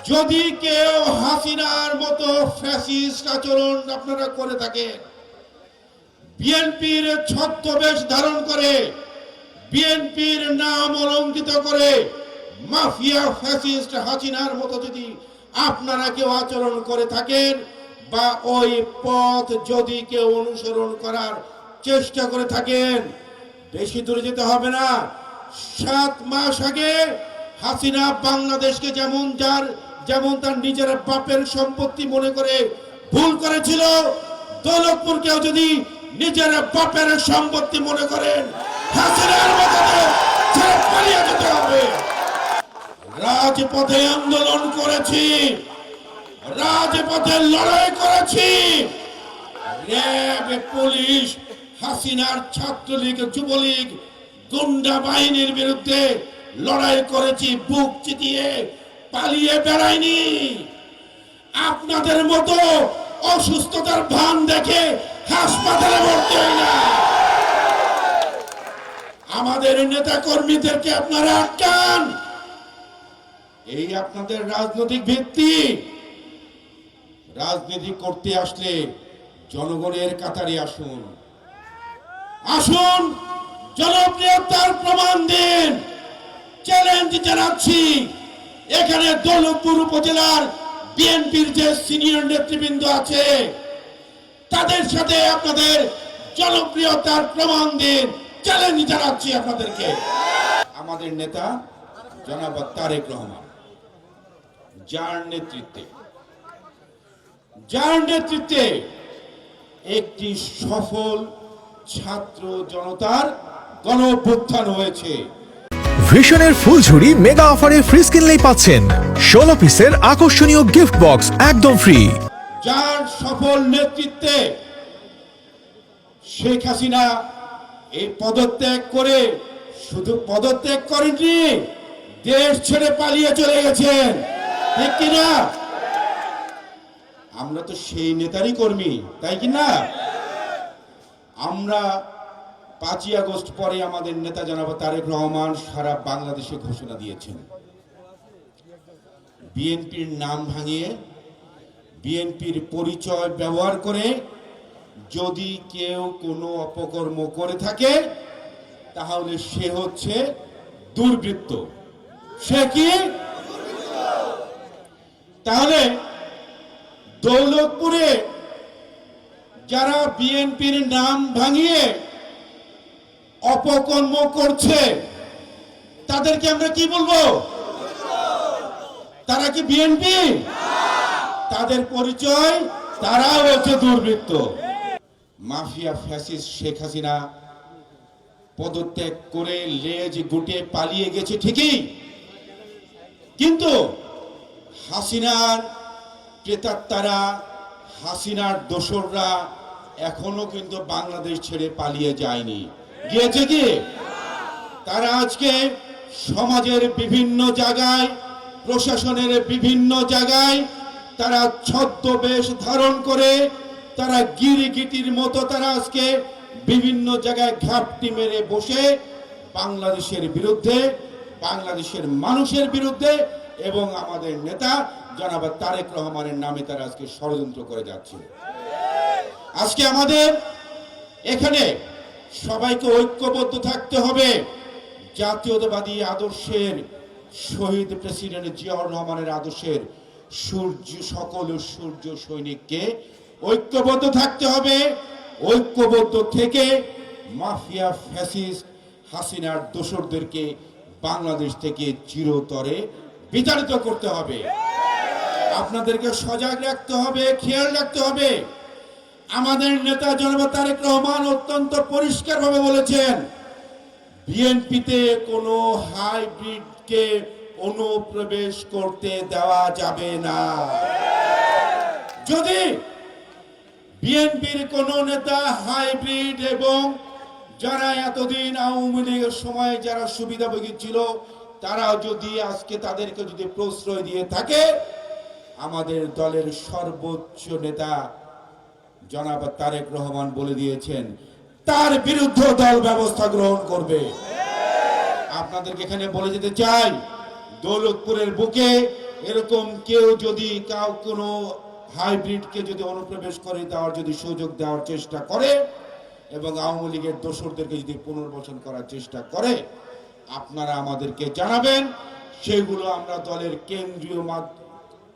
যদি কেউ হাসিনার মতো ফ্যাসিস্ট আচরণ আপনারা করে থাকেন, বিএনপির ছদ্মবেশ ধারণ করে, বিএনপির নাম অলঙ্কিত করে মাফিয়া ফ্যাসিস্ট হাসিনার মতো যদি আপনারা কেউ আচরণ করে থাকেন বা ওই পথ যদি কেউ অনুসরণ করার চেষ্টা করে থাকেন, বেশি দূরে যেতে হবে না। 7 মাস আগে হাসিনা বাংলাদেশকে যেমন তার নিজের বাপের সম্পত্তি মনে করে ভুল করেছিল, দৌলতপুরকেও যদি নিজের বাপের সম্পত্তি মনে করেন, হাসিনার মতো ছেড়ে পালিয়ে যেতে হবে। রাজপথে আন্দোলন করেছি, রাজপথে লড়াই করেছি, র্যাব, পুলিশ, হাসিনার ছাত্রলীগ, যুবলীগ, গুন্ডা বাহিনীর বিরুদ্ধে লড়াই করেছি, বুক চিতিয়ে পালিয়ে বেড়াইনি। আপনাদের মতো অসুস্থতার ভান দেখে হাসপাতালে ভর্তি হই না। আমাদের নেতা কর্মীদেরকে আপনারা আটকান, এই আপনাদের রাজনৈতিক ভিত্তি। রাজনীতি করতে আসলে জনগণের কাতারে আসুন, আসুন জনপ্রিয়তার প্রমাণ দিন। চ্যালেঞ্জ জানাচ্ছি, এখানে দৌলতপুর উপজেলার বিএনপির যে সিনিয়র নেতৃবৃন্দ আছে তাদের সাথে আপনাদের জনপ্রিয়তার প্রমাণ দিন। চ্যালেঞ্জ জানাচ্ছি আপনাদেরকে। আমাদের নেতা জনাব তারেক রহমান, যার নেতৃত্বে একটি সফল ছাত্র জনতার গণ অভ্যুত্থান হয়েছে। ভিশনের ফুলঝুরি মেগা অফারে ফ্রিজ কিনলেই পাচ্ছেন 16 পিসের আকর্ষণীয় গিফট বক্স একদম ফ্রি। যার সফল নেতৃত্বে শেখ হাসিনা এই পদত্যাগ করে শুধু পদত্যাগ করেননি, দেশ ছেড়ে পালিয়ে চলে গেছেন, ঠিক কিনা? আমরা তো সেই নেতারই কর্মী, তাই কিনা? আমরা 5ই আগস্ট পরে আমাদের নেতা জনাব তারেক রহমান সারা বাংলাদেশে ঘোষণা দিয়েছেন, বিএনপির নাম ভাঙিয়ে, বিএনপির পরিচয় ব্যবহার করে যদি কেউ কোনো অপকর্ম করে থাকে তাহলে সে হচ্ছে দুর্বৃত্ত। সে কি? তাহলে দৌলতপুরে যারা বিএনপির নাম ভাঙিয়ে অপকর্ম করছে তাদেরকে আমরা কি বলবো? তারা কি বিএনপি? তাদের পরিচয়, তারা হচ্ছে দুর্বৃত্ত। মাফিয়া ফ্যাসিস্ট শেখ হাসিনা পদত্যাগ করে লেজ গুটিয়ে পালিয়ে গেছে ঠিকই, কিন্তু হাসিনার প্রেতাত্মারা, হাসিনার দোসররা এখনো কিন্তু বাংলাদেশ ছেড়ে পালিয়ে যায়নি। গিয়েছে কি? তারা আজকে সমাজের বিভিন্ন জায়গায়, প্রশাসনের বিভিন্ন জায়গায় তারা ছদ্মবেশ ধারণ করে, তারা গিরিগিটির মতো তারা আজকে বিভিন্ন জায়গায় ঘাপটি মেরে বসে বাংলাদেশের বিরুদ্ধে, বাংলাদেশের মানুষের বিরুদ্ধে এবং আমাদের নেতা জনাব তারেক রহমানের নামে তারা আজকে ষড়যন্ত্র করে যাচ্ছে। আজকে আমাদের এখানে সবাইকে ঐক্যবদ্ধ থাকতে হবে। জাতীয়তাবাদী আদর্শের শহীদ প্রেসিডেন্ট জিয়াউর রহমানের আদর্শের সকল সূর্য সৈনিককে ঐক্যবদ্ধ থাকতে হবে। ঐক্যবদ্ধ থেকে মাফিয়া ফ্যাসিস্ট হাসিনার দোসরদেরকে বাংলাদেশ থেকে চিরতরে বিতাড়িত করতে হবে। আপনাদেরকে সজাগ রাখতে হবে, খেয়াল রাখতে হবে। আমাদের নেতা জনাব তারেক রহমান অত্যন্ত পরিষ্কারভাবে বলেছেন, বিএনপিতে কোনো হাইব্রিডকে অনুপ্রবেশ করতে দেওয়া যাবে না। যদি বিএনপির কোন নেতা হাইব্রিড এবং যারা এতদিন আওয়ামী লীগের সময় যারা সুবিধাভোগী ছিল তারা যদি আজকে তাদেরকে যদি প্রশ্রয় দিয়ে থাকে, আমাদের দলের সর্বোচ্চ নেতা জনাব তারেক রহমান বলে দিয়েছেন তার বিরুদ্ধে দল ব্যবস্থা গ্রহণ করবে। আপনাদেরকে এখানে বলে যেতে চাই, দৌলতপুরের বুকে এরকম কেউ যদি কোনো হাইব্রিডকে যদি অনুপ্রবেশ করে দেওয়ার যদি সুযোগ দেওয়ার চেষ্টা করে এবং আওয়ামী লীগের দোসরদেরকে যদি পুনর্বাসন করার চেষ্টা করে, আপনারা আমাদেরকে জানাবেন। সেগুলো আমরা দলের কেন্দ্রীয়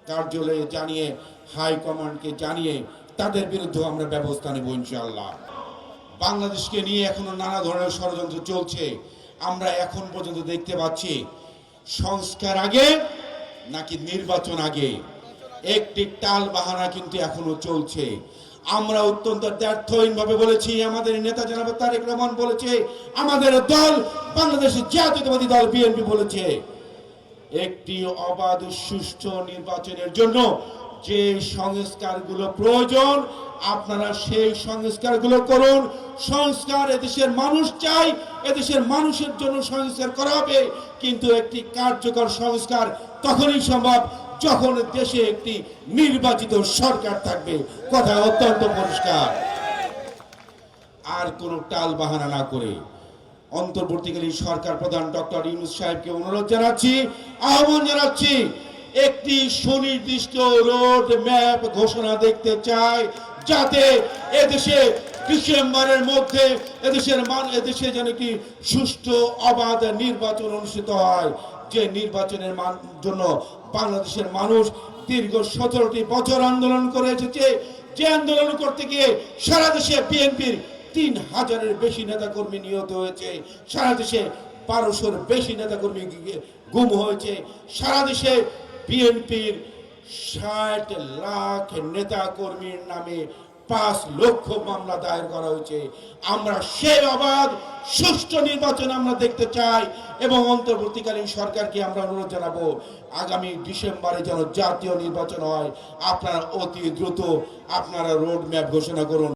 কার্যালয়ে জানিয়ে, হাইকমান্ডকে জানিয়ে তাদের বিরুদ্ধে আমরা ব্যবস্থা নেব ইনশাআল্লাহ। বাংলাদেশকে নিয়ে এখনো নানা ধরনের ষড়যন্ত্র চলছে। আমরা এখন পর্যন্ত দেখতে পাচ্ছি সংস্কার আগে নাকি নির্বাচন আগে, একটি টাল বাহানা কিন্তু এখনো চলছে। আমরা অত্যন্ত দ্ব্যর্থহীনভাবে বলেছি, আমাদের নেতা জনাব তারেক রহমান বলেছে, আমাদের দল বাংলাদেশের জাতীয়তাবাদী দল বিএনপি বলেছে, একটি অবাধ সুষ্ঠু নির্বাচনের জন্য যে সংস্কারগুলো প্রয়োজন আপনারা সেই সংস্কারগুলো করুন। সংস্কার এদেশের মানুষ চায়, এদেশের মানুষের জন্য সংস্কার করা হবে, কিন্তু একটি কার্যকর সংস্কার তখনই সম্ভব যখন দেশে একটি নির্বাচিত সরকার থাকবে। কথা অত্যন্ত পরিষ্কার। আর কোনো টাল বাহানা না করে অন্তর্বর্তীকালীন সরকার প্রধান ডক্টর ইউনূস সাহেবকে অনুরোধ জানাচ্ছি, আহ্বান জানাচ্ছি, একটি সুনির্দিষ্ট রোড ম্যাপ ঘোষণা দেখতে চাই, যাতে এদেশে ডিসেম্বরের মধ্যে এদেশে যেন একটি সুষ্ঠু অবাধ নির্বাচন অনুষ্ঠিত হয়, যে নির্বাচনের জন্য বাংলাদেশের মানুষ দীর্ঘ 17টি বছর আন্দোলন করে এসেছে। যে আন্দোলন করতে গিয়ে সারা দেশে বিএনপির 3000-এর বেশি নেতাকর্মী নিহত হয়েছে, সারা দেশে 1200-এর বেশি নেতাকর্মী গুম হয়েছে, সারা দেশে বিএনপির 60 লাখ নেতাকর্মীর নামে 5 লক্ষ মামলা দায়ের করা হয়েছে। আমরা সেই অবাধ সুষ্ঠু নির্বাচন আমরা দেখতে চাই এবং অন্তর্বর্তীকালীন সরকারকে আমরা অনুরোধ জানাবো, আগামী ডিসেম্বরে যেন জাতীয় নির্বাচন হয়। আপনারা অতি দ্রুত আপনারা রোড ম্যাপ ঘোষণা করুন।